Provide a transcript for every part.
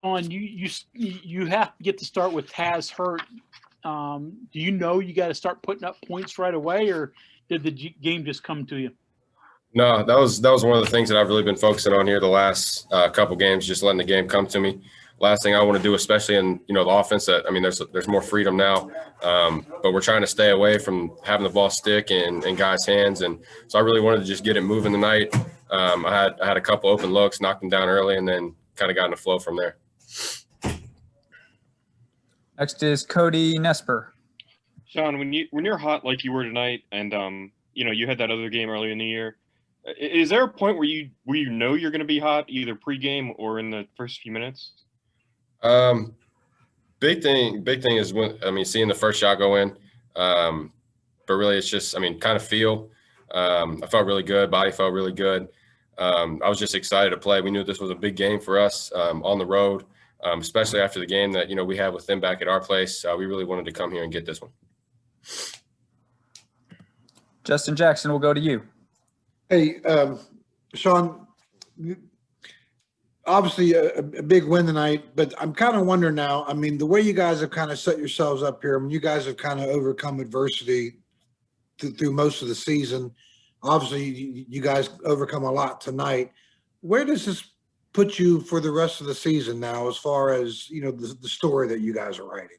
On you have to get to start with Taz hurt. Do you know you got to start putting up points right away, or did the game just come to you? No, that was one of the things that I've really been focusing on here the last couple games, just letting the game come to me. Last thing I want to do, especially in the offense, that I mean, there's more freedom now, but we're trying to stay away from having the ball stick in guys' hands, and so I really wanted to just get it moving tonight. I had a couple open looks, knocked them down early, and then kind of got in the flow from there. Next is Cody Nesper. Sean, when you're hot like you were tonight, and you had that other game earlier in the year, is there a point where you know you're going to be hot either pregame or in the first few minutes? Big thing is when seeing the first shot go in, but really it's just kind of feel. I felt really good, body felt really good. I was just excited to play. We knew this was a big game for us on the road, especially after the game that we had with them back at our place. We really wanted to come here and get this one. Justin Jackson, will go to you. Hey, Sean, obviously a big win tonight, but I'm kind of wondering now, the way you guys have kind of set yourselves up here, you guys have kind of overcome adversity through most of the season. Obviously, you guys overcome a lot tonight. Where does this put you for the rest of the season now, as far as, the story that you guys are writing?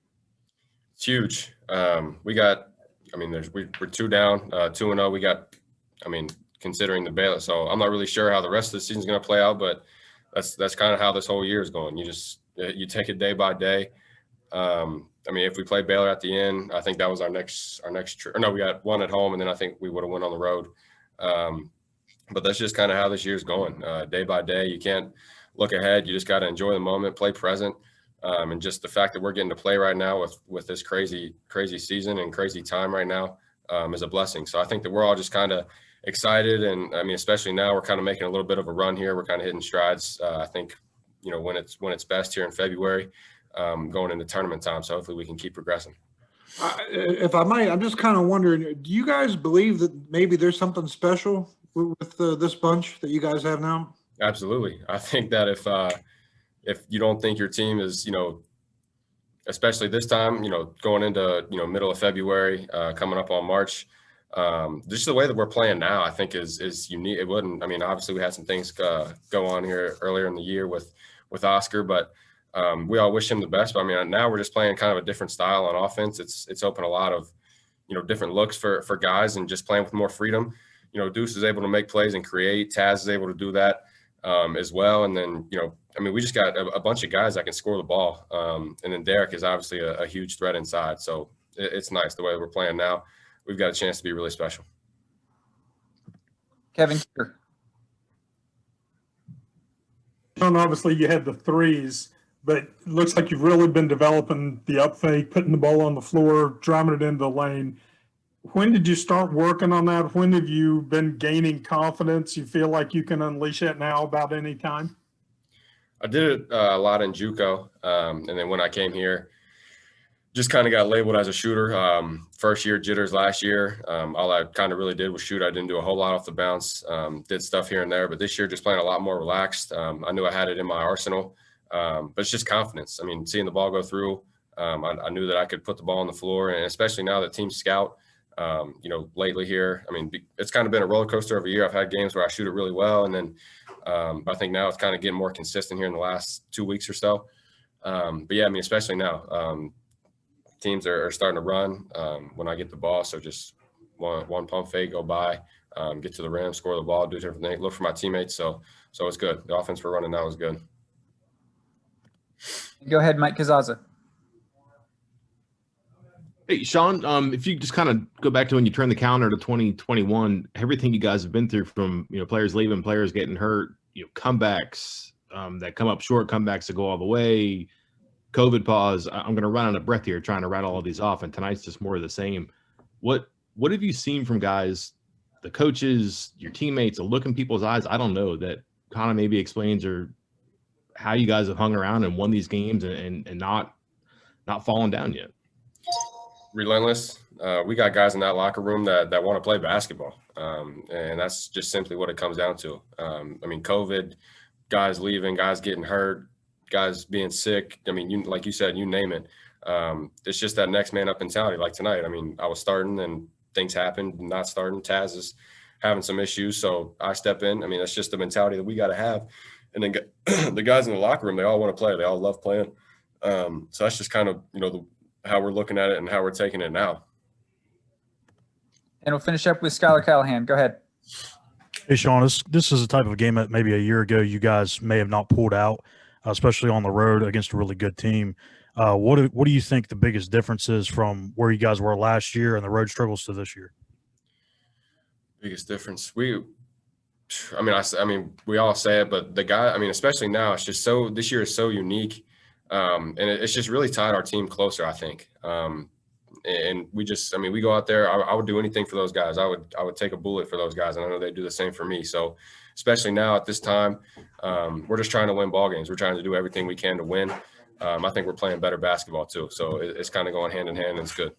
It's huge. We got, we're 2 down, 2-0. We got, considering the Baylor. So I'm not really sure how the rest of the season is going to play out, but that's kind of how this whole year is going. You take it day by day. If we play Baylor at the end, I think that was our next trip. No, we got one at home, and then I think we would have went on the road. But that's just kind of how this year's going. Day by day, you can't look ahead. You just got to enjoy the moment, play present, and just the fact that we're getting to play right now with this crazy season and crazy time right now is a blessing. So I think that we're all just kind of excited, and especially now we're kind of making a little bit of a run here. We're kind of hitting strides. I think when it's best here in February, going into tournament time. So hopefully we can keep progressing. If I might, I'm just kind of wondering, do you guys believe that maybe there's something special with this bunch that you guys have now? Absolutely. I think that if you don't think your team is, especially this time, going into middle of February, coming up on March. Just the way that we're playing now, I think is unique. It wouldn't. Obviously we had some things go on here earlier in the year with Oscar, but we all wish him the best. But now we're just playing kind of a different style on offense. It's opened a lot of different looks for guys and just playing with more freedom. Deuce is able to make plays and create. Taz is able to do that as well. And then we just got a bunch of guys that can score the ball. And then Derek is obviously a huge threat inside. So it's nice the way we're playing now. We've got a chance to be really special. Kevin Keeter. John, obviously you had the threes, but it looks like you've really been developing the up fake, putting the ball on the floor, driving it into the lane. When did you start working on that? When have you been gaining confidence? You feel like you can unleash it now about any time? I did it a lot in JUCO, and then when I came here, just kind of got labeled as a shooter. First year jitters last year. All I kind of really did was shoot. I didn't do a whole lot off the bounce. Did stuff here and there, but this year just playing a lot more relaxed. I knew I had it in my arsenal, but it's just confidence. Seeing the ball go through, I knew that I could put the ball on the floor, and especially now that team scout, lately here, it's kind of been a roller coaster of a year. I've had games where I shoot it really well, and then I think now it's kind of getting more consistent here in the last 2 weeks or so. But yeah, especially now. Teams are starting to run when I get the ball. So just one pump fake, go by, get to the rim, score the ball, do different things, look for my teammates. So it's good. The offense we're running now is good. Go ahead, Mike Kazaza. Hey, Sean, if you just kind of go back to when you turned the calendar to 2021, everything you guys have been through from, players leaving, players getting hurt, comebacks that come up short, comebacks that go all the way, COVID pause. I'm going to run out of breath here trying to rattle all these off, and tonight's just more of the same. What have you seen from guys, the coaches, your teammates, a look in people's eyes, I don't know, that kind of maybe explains or how you guys have hung around and won these games and not fallen down yet? Relentless. We got guys in that locker room that want to play basketball, and that's just simply what it comes down to. COVID, guys leaving, guys getting hurt, guys being sick. I mean, like you said, you name it. It's just that next man up mentality. Like tonight, I mean, I was starting and things happened. Not starting. Taz is having some issues, so I step in. I mean, that's just the mentality that we got to have. And then the guys in the locker room, they all want to play. They all love playing. So that's just kind of, how we're looking at it and how we're taking it now. And we'll finish up with Skylar Callahan. Go ahead. Hey, Sean, this is a type of game that maybe a year ago you guys may have not pulled out, especially on the road against a really good team. What do you think the biggest difference is from where you guys were last year and the road struggles to this year? Biggest difference? We all say it, but especially now, it's just this year is so unique. And it's just really tied our team closer, I think. And we go out there. I would do anything for those guys. I would take a bullet for those guys, and I know they do the same for me. So, especially now at this time, we're just trying to win ball games. We're trying to do everything we can to win. I think we're playing better basketball too. So it's kind of going hand in hand, and it's good.